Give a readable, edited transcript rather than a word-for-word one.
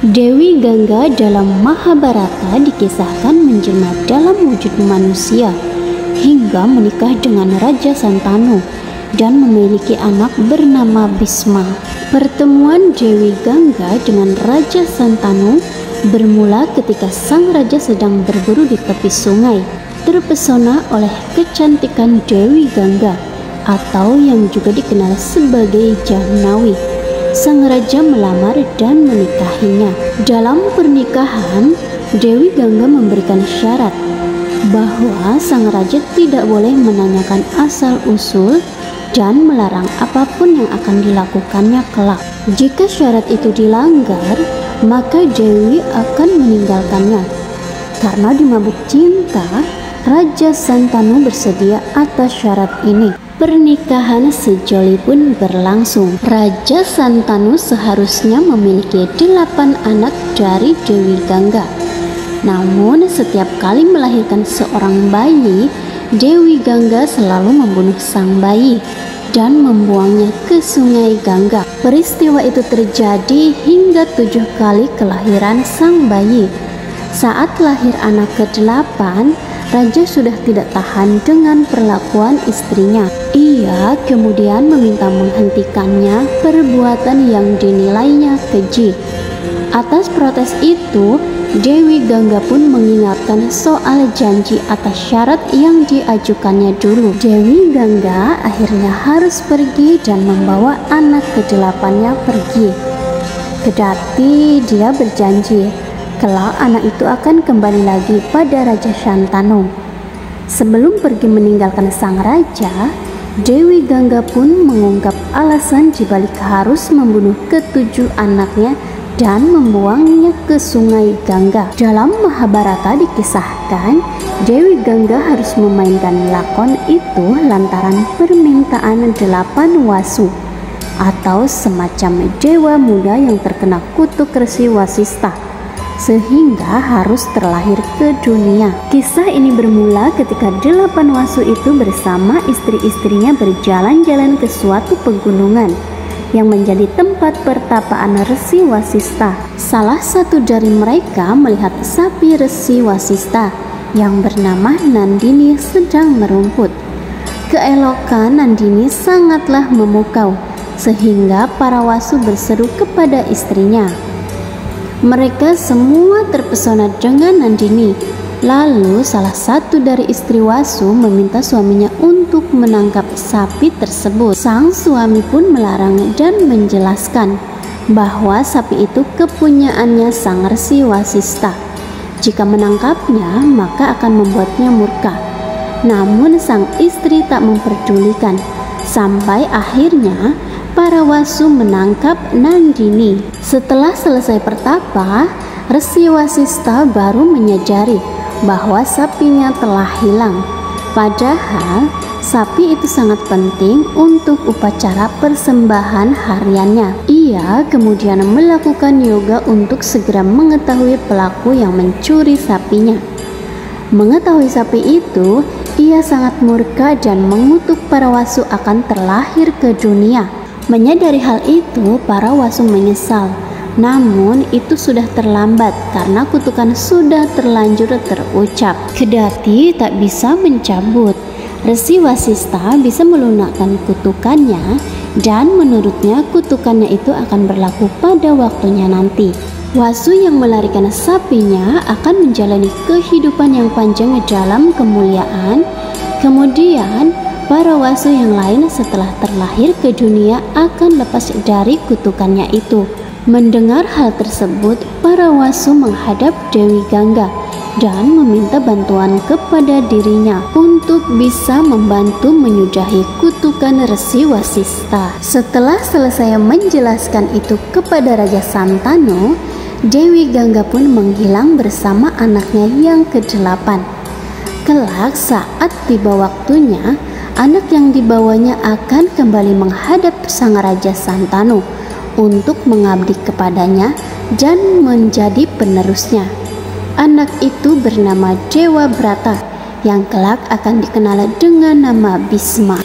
Dewi Gangga dalam Mahabharata dikisahkan menjelma dalam wujud manusia hingga menikah dengan Raja Santanu dan memiliki anak bernama Bhisma. Pertemuan Dewi Gangga dengan Raja Santanu bermula ketika sang raja sedang berburu di tepi sungai. Terpesona oleh kecantikan Dewi Gangga atau yang juga dikenal sebagai Jahnawi, sang raja melamar dan menikahinya. Dalam pernikahan, Dewi Gangga memberikan syarat bahwa sang raja tidak boleh menanyakan asal-usul dan melarang apapun yang akan dilakukannya kelak. Jika syarat itu dilanggar, maka Dewi akan meninggalkannya. Karena dimabuk cinta, Raja Santanu bersedia atas syarat ini. Pernikahan sejoli pun berlangsung. Raja Santanu seharusnya memiliki 8 anak dari Dewi Gangga. Namun setiap kali melahirkan seorang bayi, Dewi Gangga selalu membunuh sang bayi dan membuangnya ke sungai Gangga. Peristiwa itu terjadi hingga 7 kali kelahiran sang bayi. Saat lahir anak ke-8, Raja sudah tidak tahan dengan perlakuan istrinya. Ia kemudian meminta menghentikannya perbuatan yang dinilainya keji. Atas protes itu, Dewi Gangga pun mengingatkan soal janji atas syarat yang diajukannya dulu. Dewi Gangga akhirnya harus pergi dan membawa anak ke-8-nya pergi. Kedati dia berjanji kelak anak itu akan kembali lagi pada Raja Santanu. Sebelum pergi meninggalkan sang raja, Dewi Gangga pun mengungkap alasan dibalik harus membunuh ke-7 anaknya dan membuangnya ke sungai Gangga. Dalam Mahabharata dikisahkan Dewi Gangga harus memainkan lakon itu lantaran permintaan 8 wasu atau semacam dewa muda yang terkena kutuk Resi Wasistha, sehingga harus terlahir ke dunia. Kisah ini bermula ketika 8 wasu itu bersama istri-istrinya berjalan-jalan ke suatu pegunungan yang menjadi tempat pertapaan Resi Wasistha. Salah satu dari mereka melihat sapi Resi Wasistha yang bernama Nandini sedang merumput. Keelokan Nandini sangatlah memukau, sehingga para wasu berseru kepada istrinya. Mereka semua terpesona dengan Nandini. Lalu salah satu dari istri wasu meminta suaminya untuk menangkap sapi tersebut. Sang suami pun melarang dan menjelaskan bahwa sapi itu kepunyaannya sang Resi Wasistha. Jika menangkapnya maka akan membuatnya murka. Namun sang istri tak memperdulikan, sampai akhirnya para wasu menangkap Nandini. Setelah selesai pertapa, Resi Wasistha baru menyadari bahwa sapinya telah hilang. Padahal sapi itu sangat penting untuk upacara persembahan hariannya. Ia kemudian melakukan yoga untuk segera mengetahui pelaku yang mencuri sapinya. Mengetahui sapi itu, ia sangat murka dan mengutuk para wasu akan terlahir ke dunia. Menyadari hal itu, para wasu menyesal. Namun itu sudah terlambat karena kutukan sudah terlanjur terucap. Kedati tak bisa mencabut, Resi Wasistha bisa melunakkan kutukannya, dan menurutnya kutukannya itu akan berlaku pada waktunya nanti. Wasu yang melarikan sapinya akan menjalani kehidupan yang panjang dalam kemuliaan. Kemudian para wasu yang lain setelah terlahir ke dunia akan lepas dari kutukannya itu. Mendengar hal tersebut, para wasu menghadap Dewi Gangga dan meminta bantuan kepada dirinya untuk bisa membantu menyudahi kutukan Resi Wasistha. Setelah selesai menjelaskan itu kepada Raja Santanu, Dewi Gangga pun menghilang bersama anaknya yang ke-8. Kelak saat tiba waktunya, anak yang dibawanya akan kembali menghadap sang Raja Santanu untuk mengabdi kepadanya dan menjadi penerusnya. Anak itu bernama Dewa Brata yang kelak akan dikenal dengan nama Bhisma.